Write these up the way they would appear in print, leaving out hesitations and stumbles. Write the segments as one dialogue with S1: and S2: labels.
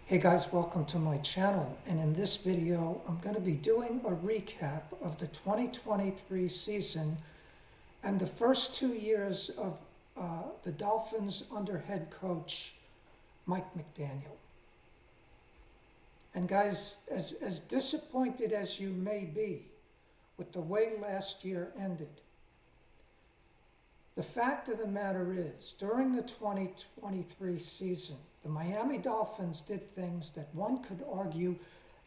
S1: Hey guys, welcome to my channel, and in this video I'm going to be doing a recap of the 2023 season and the first 2 years of the Dolphins under head coach Mike McDaniel. And guys, as disappointed as you may be with the way last year ended, the fact of the matter is, during the 2023 season, the Miami Dolphins did things that one could argue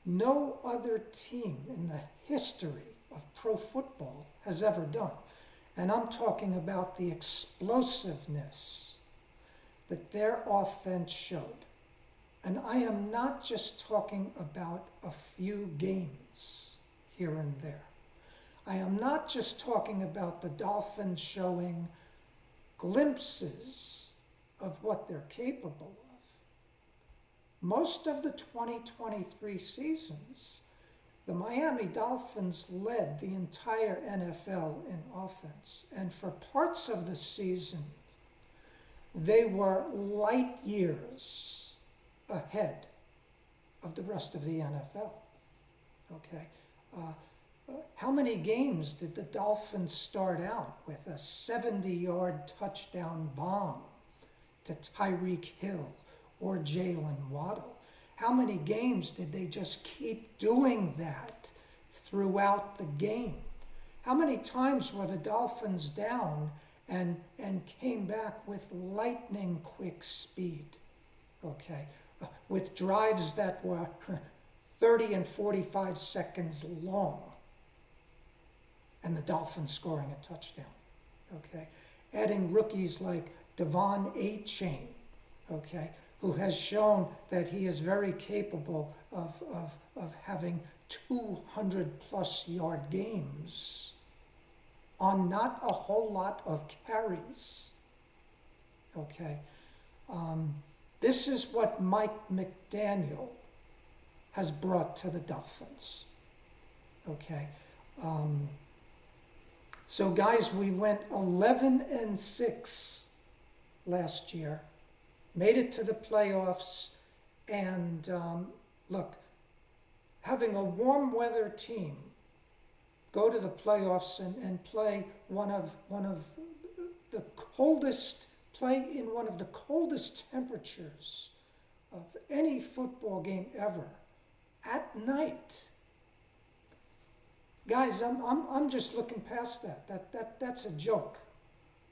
S1: no other team in the history of pro football has ever done. And I'm talking about the explosiveness that their offense showed. And I am not just talking about a few games here and there. I am not just talking about the Dolphins showing glimpses of what they're capable of. Most of the 2023 seasons, the Miami Dolphins led the entire NFL in offense. And for parts of the season, they were light years ahead of the rest of the NFL. Okay. How many games did the Dolphins start out with a 70-yard touchdown bomb to Tyreek Hill or Jalen Waddle? How many games did they just keep doing that throughout the game? How many times were the Dolphins down and came back with lightning quick speed? Okay, with drives that were 30 and 45 seconds long, and the Dolphins scoring a touchdown. Okay, adding rookies like Devon A-Chain, okay, who has shown that he is very capable of having 200-plus yard games on not a whole lot of carries. Okay, this is what Mike McDaniel has brought to the Dolphins. Okay. So guys, we went 11-6 last year, made it to the playoffs, and look, having a warm weather team go to the playoffs and play one of the coldest temperatures of any football game ever at night. Guys, I'm just looking past that. That's a joke,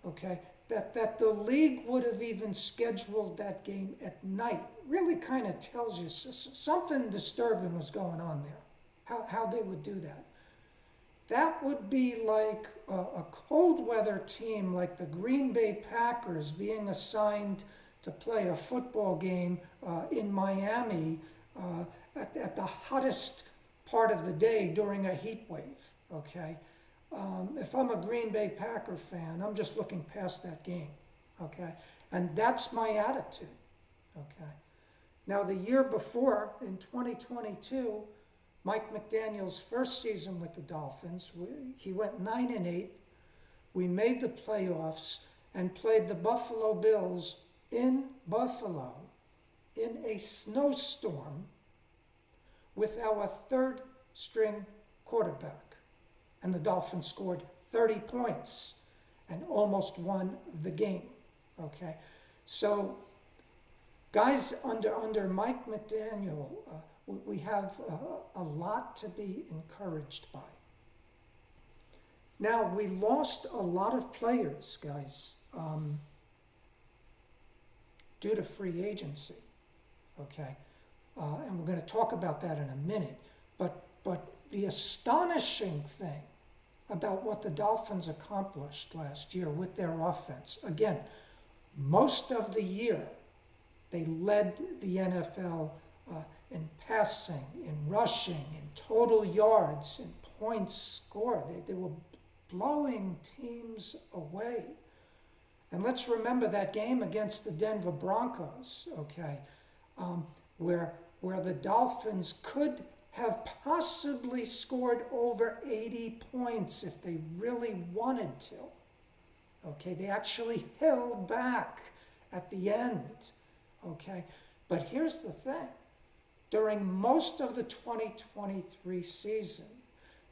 S1: okay? That the league would have even scheduled that game at night really kind of tells you something disturbing was going on there. How they would do that. That would be like a cold weather team like the Green Bay Packers being assigned to play a football game in Miami at the hottest part of the day during a heat wave, okay? If I'm a Green Bay Packer fan, I'm just looking past that game, okay? And that's my attitude, okay? Now, the year before, in 2022, Mike McDaniel's first season with the Dolphins, he went 9-8. We made the playoffs and played the Buffalo Bills in Buffalo in a snowstorm with our third-string quarterback. And the Dolphins scored 30 points and almost won the game. Okay? So, guys, under Mike McDaniel, we have a lot to be encouraged by. Now, we lost a lot of players, guys, due to free agency. Okay? And we're going to talk about that in a minute. But the astonishing thing about what the Dolphins accomplished last year with their offense, again, most of the year they led the NFL in passing, in rushing, in total yards, in points scored. They were blowing teams away. And let's remember that game against the Denver Broncos, okay, where the Dolphins could have possibly scored over 80 points if they really wanted to. Okay, they actually held back at the end. Okay, but here's the thing. During most of the 2023 season,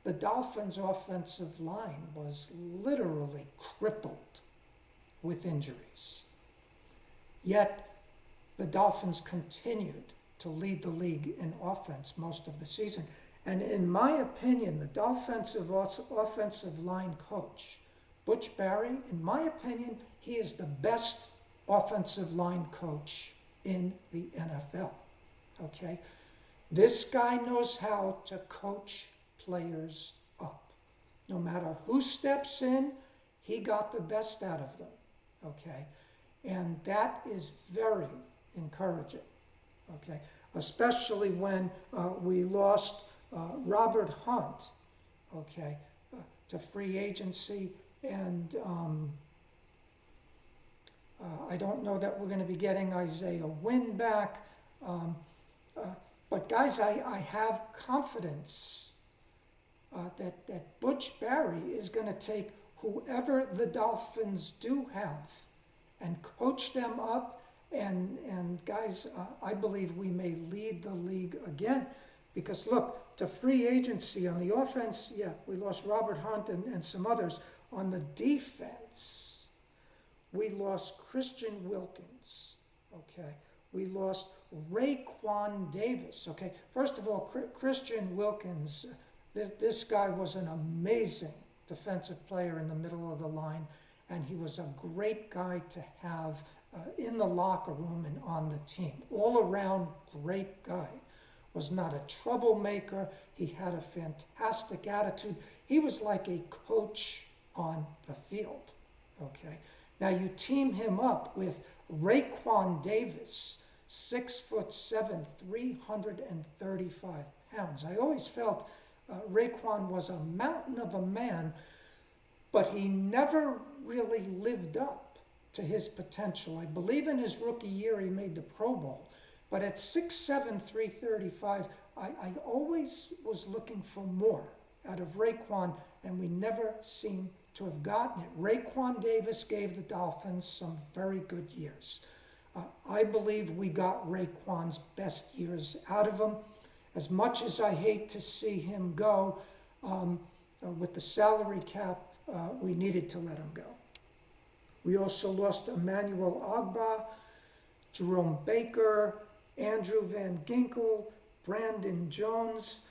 S1: the Dolphins' offensive line was literally crippled with injuries. Yet, the Dolphins continued to lead the league in offense most of the season. And in my opinion, the Dolphins' offensive line coach, Butch Barry, in my opinion, he is the best offensive line coach in the NFL. Okay? This guy knows how to coach players up. No matter who steps in, he got the best out of them. Okay? And that is very encouraging. Okay? Especially when we lost Robert Hunt, okay, to free agency, and I don't know that we're going to be getting Isaiah Wynn back, but guys, I have confidence that Butch Barry is going to take whoever the Dolphins do have and coach them up, and guys, I believe we may lead the league again. Because look, to free agency on the offense, yeah, we lost Robert Hunt and some others. On the defense, we lost Christian Wilkins, okay? We lost Raekwon Davis, okay? First of all, Christian Wilkins, this guy was an amazing defensive player in the middle of the line, and he was a great guy to have in the locker room and on the team. All around great guy. Was not a troublemaker. He had a fantastic attitude. He was like a coach on the field. Okay. Now you team him up with Raekwon Davis, 6'7", 335 pounds. I always felt Raekwon was a mountain of a man, but he never really lived up to his potential. I believe in his rookie year he made the Pro Bowl. But at 6'7", 335, I always was looking for more out of Raekwon, and we never seemed to have gotten it. Raekwon Davis gave the Dolphins some very good years. I believe we got Raekwon's best years out of him. As much as I hate to see him go, with the salary cap, we needed to let him go. We also lost Emmanuel Ogbah, Jerome Baker, Andrew Van Ginkel, Brandon Jones,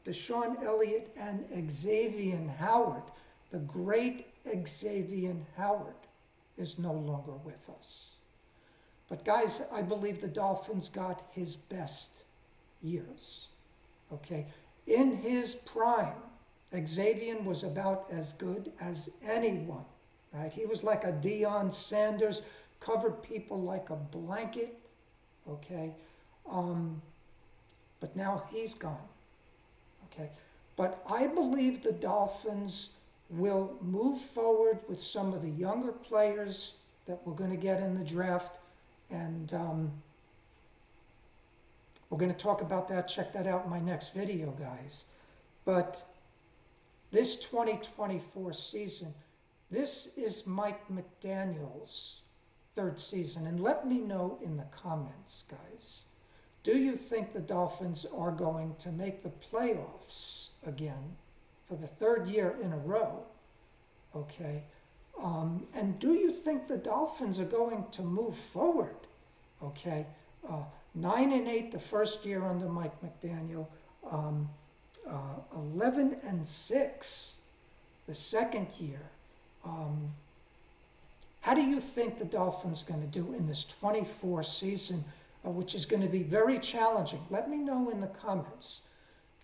S1: Deshaun Elliott, and Xavier Howard. The great Xavier Howard is no longer with us. But guys, I believe the Dolphins got his best years. Okay, in his prime, Xavier was about as good as anyone. Right? He was like a Deion Sanders, covered people like a blanket. Okay, but now he's gone. Okay, but I believe the Dolphins will move forward with some of the younger players that we're going to get in the draft, and we're going to talk about that. Check that out in my next video, guys. But this 2024 season, this is Mike McDaniel's third season, and let me know in the comments, guys. Do you think the Dolphins are going to make the playoffs again for the third year in a row? Okay, and do you think the Dolphins are going to move forward? Okay, 9-8 the first year under Mike McDaniel, 11-6 the second year. How do you think the Dolphins are going to do in this 24 season, which is going to be very challenging? Let me know in the comments.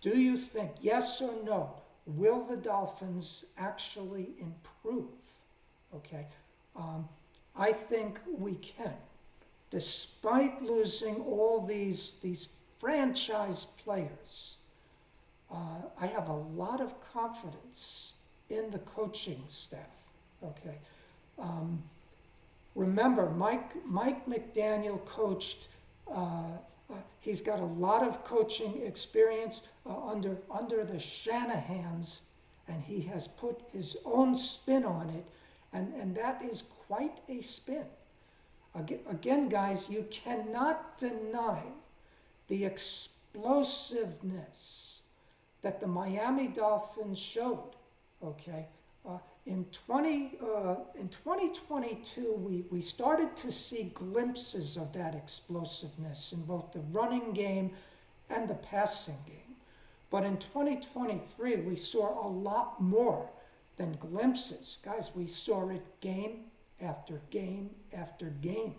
S1: Do you think, yes or no, will the Dolphins actually improve? Okay, I think we can. Despite losing all these franchise players, I have a lot of confidence in the coaching staff. Okay. Remember, Mike McDaniel coached. He's got a lot of coaching experience under the Shanahans, and he has put his own spin on it, and that is quite a spin. Again, guys, you cannot deny the explosiveness that the Miami Dolphins showed, okay? In 2022, we started to see glimpses of that explosiveness in both the running game and the passing game. But in 2023, we saw a lot more than glimpses. Guys, we saw it game after game after game,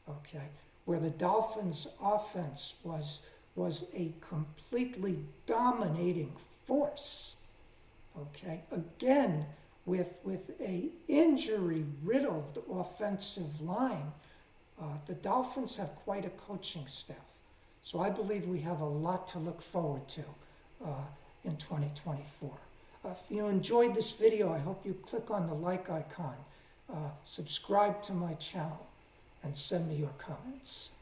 S1: okay? Where the Dolphins' offense was a completely dominating force, okay? Again, with a injury-riddled offensive line, the Dolphins have quite a coaching staff. So I believe we have a lot to look forward to in 2024. If you enjoyed this video, I hope you click on the like icon, subscribe to my channel, and send me your comments.